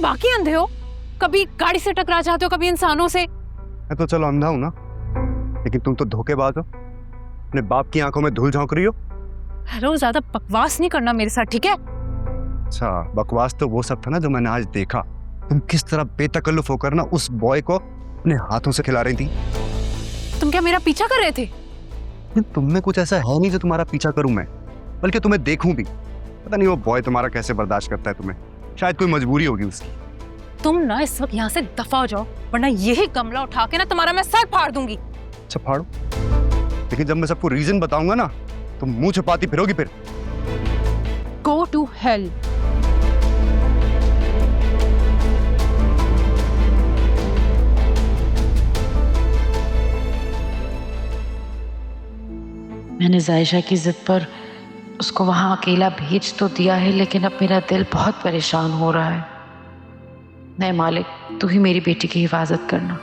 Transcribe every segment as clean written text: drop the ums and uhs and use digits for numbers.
बाकी अंधे हो? कभी गाड़ी से टकरा जाते हो, कभी इंसानों से। मैं तो चलो अंधा हूं ना, लेकिन तुम तो धोखेबाज हो। अपने बाप की आंखों में धूल झोंक रही हो। हेलो, ज्यादा बकवास नहीं करना मेरे साथ, ठीक है? अच्छा, बकवास तो वो सब था ना जो मैंने आज देखा। तुम किस तरह बेतकल्लुफ होकर ना उस बॉय को अपने हाथों से खिला रही थी। तुम क्या मेरा पीछा कर रहे थे? तुम में कुछ ऐसा है नहीं जो तुम्हारा पीछा करूं मैं, बल्कि तुम्हें देखूं भी। पता नहीं वो बॉय तुम्हारा कैसे बर्दाश्त करता है तुम्हें। शायद कोई मजबूरी होगी उसकी। तुम ना इस वक्त यहाँ से दफा हो जाओ, वरना यही गमला उठा के ना तुम्हारा मैं सर फाड़ दूंगी। अच्छा फाड़ो, लेकिन जब मैं सबको रीजन बताऊंगा ना तुम मुंह छुपाती फिरोगी फिर। Go to hell. मैंने जायशा की जिद पर उसको वहां अकेला भेज तो दिया है, लेकिन अब मेरा दिल बहुत परेशान हो रहा है। नहीं मालिक, तू ही मेरी बेटी की हिफाजत करना।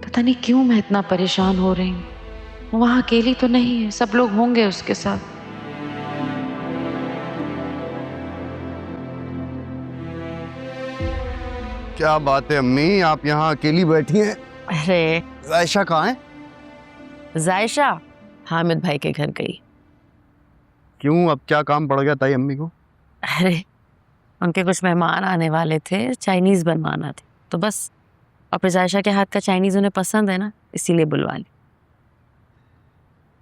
पता नहीं क्यों मैं इतना परेशान हो रही हूँ। वहां अकेली तो नहीं है, सब लोग होंगे उसके साथ। क्या बात है अम्मी, आप यहाँ अकेली बैठी हैं? अरे जायशा कहाँ है? जायशा हामिद भाई के घर गई। क्यों, अब क्या काम पड़ गया ताई अम्मी को? अरे उनके कुछ मेहमान आने वाले थे, चाइनीज बनवाना थे, तो बस। और फिर जायशा के हाथ का चाइनीज उन्हें पसंद है ना, इसीलिए बुलवा ली।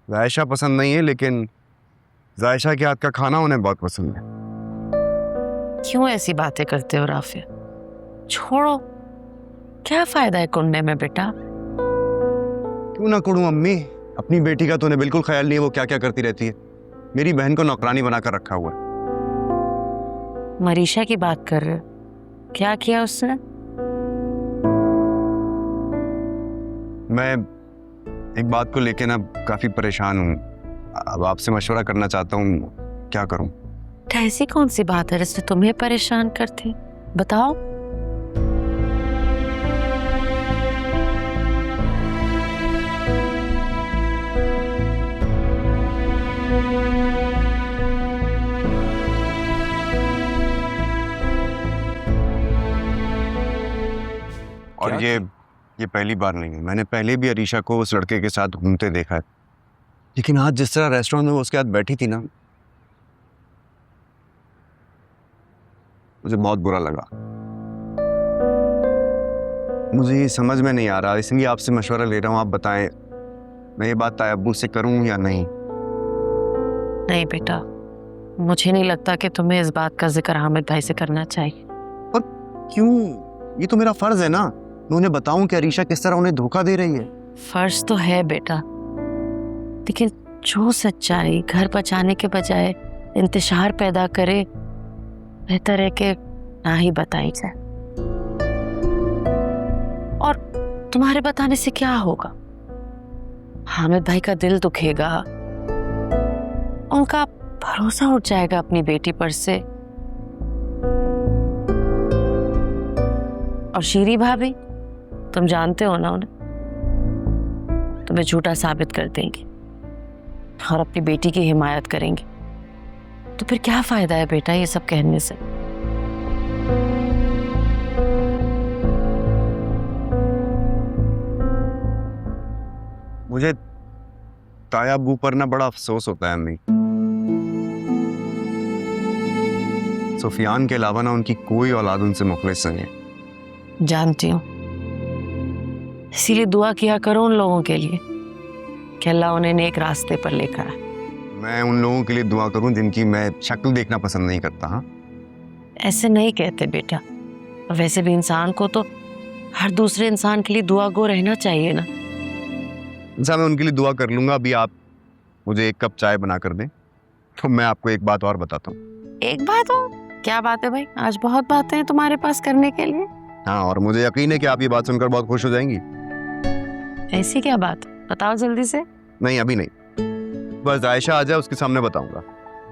जायशा पसंद नहीं है, लेकिन जायशा के हाथ का खाना उन्हें बहुत पसंद है। क्यों ऐसी बातें करते हो राफिया? छोड़ो, क्या फायदा है कुंडे में बेटा। क्यों ना कुड़ूं अम्मी, अपनी बेटी का तो उन्हें बिल्कुल ख्याल नहीं है वो क्या क्या करती रहती है। मेरी बहन को नौकरानी बनाकर रखा हुआ है। मरीशा की बात कर रहे हो? क्या किया उसने? मैं एक बात को लेकर ना काफी परेशान हूँ। अब आपसे मशवरा करना चाहता हूँ, क्या करूँ? ऐसी कौन सी बात है जिससे तुम्हें परेशान करती? बताओ। और ये पहली बार नहीं है, मैंने पहले भी अरीशा को उस लड़के के साथ घूमते देखा है, लेकिन आज जिस तरह रेस्टोरेंट में वो उसके साथ बैठी थी ना, मुझे बहुत बुरा लगा। मुझे ये समझ में नहीं आ रहा, इसलिए आपसे मशवरा ले रहा हूँ। आप बताएं, मैं ये बात ताया अब्बू से करूं या नहीं? नहीं बेटा, मुझे नहीं लगता कि तुम्हें इस बात का जिक्र हामिद भाई से करना चाहिए। पर क्यों? ये तो मेरा फर्ज है ना, मैं उन्हें बताऊं कि अरीशा किस तरह उन्हें धोखा दे रही है। फर्ज तो है बेटा, लेकिन जो सच्चाई घर बचाने के बजाय इंतशार पैदा करे, बेहतर है कि ना ही बताई जाए। और तुम्हारे बताने से क्या होगा? हामिद भाई का दिल दुखेगा, उनका भरोसा उठ जाएगा अपनी बेटी पर से। और शीरी भाभी, तुम जानते हो ना उन्हें, तुम्हें झूठा साबित कर देंगी और अपनी बेटी की हिमायत करेंगी। तो फिर क्या फायदा है बेटा ये सब कहने से? मुझे ताया अब्बू पर ना बड़ा अफसोस होता है अम्मी। सुफियान के अलावा ना उनकी कोई औलाद उनसे मुखलिस नहीं है। जानती हूँ, इसीलिए दुआ किया करो उन लोगों के लिए कि अल्लाह उन्हें नेक रास्ते पर लेकर आए। मैं उन लोगों के लिए दुआ करूं जिनकी मैं शक्ल देखना पसंद नहीं करता। हाँ, ऐसे नहीं कहते बेटा। और वैसे भी इंसान को तो हर दूसरे इंसान के लिए दुआ गो रहना चाहिए ना। अच्छा, मैं उनके लिए दुआ कर लूंगा। अभी आप मुझे एक कप चाय बना कर दें तो मैं आपको एक बात और बताता हूँ। एक बात हो? क्या बात है भाई? आज बहुत बातें हैं तुम्हारे पास करने के लिए। हाँ, और मुझे यकीन है कि आप ये बात सुनकर बहुत खुश हो जाएंगी। ऐसी क्या बात? बताओ जल्दी से। नहीं, अभी नहीं, बस आयशा आ जाए उसके सामने बताऊंगा।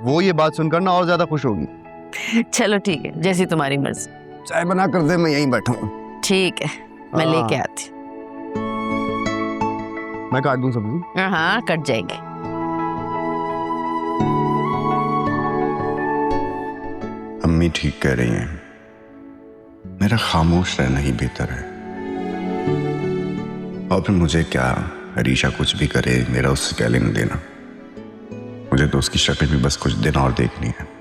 वो ये बात सुनकर ना और ज्यादा खुश होगी। चलो ठीक है, जैसी तुम्हारी मर्जी। चाय बना कर दे, मैं यहीं बैठा हूँ। ठीक है, मैं लेके आती। मैं काट दूं सब्जी? हाँ, कट जाएगी। मम्मी ठीक कह रही हैं, मेरा खामोश रहना ही बेहतर है। और फिर मुझे क्या, अरीशा कुछ भी करे, मेरा उससे क्या लेना देना। मुझे तो उसकी शक्ल भी बस कुछ दिन और देखनी है।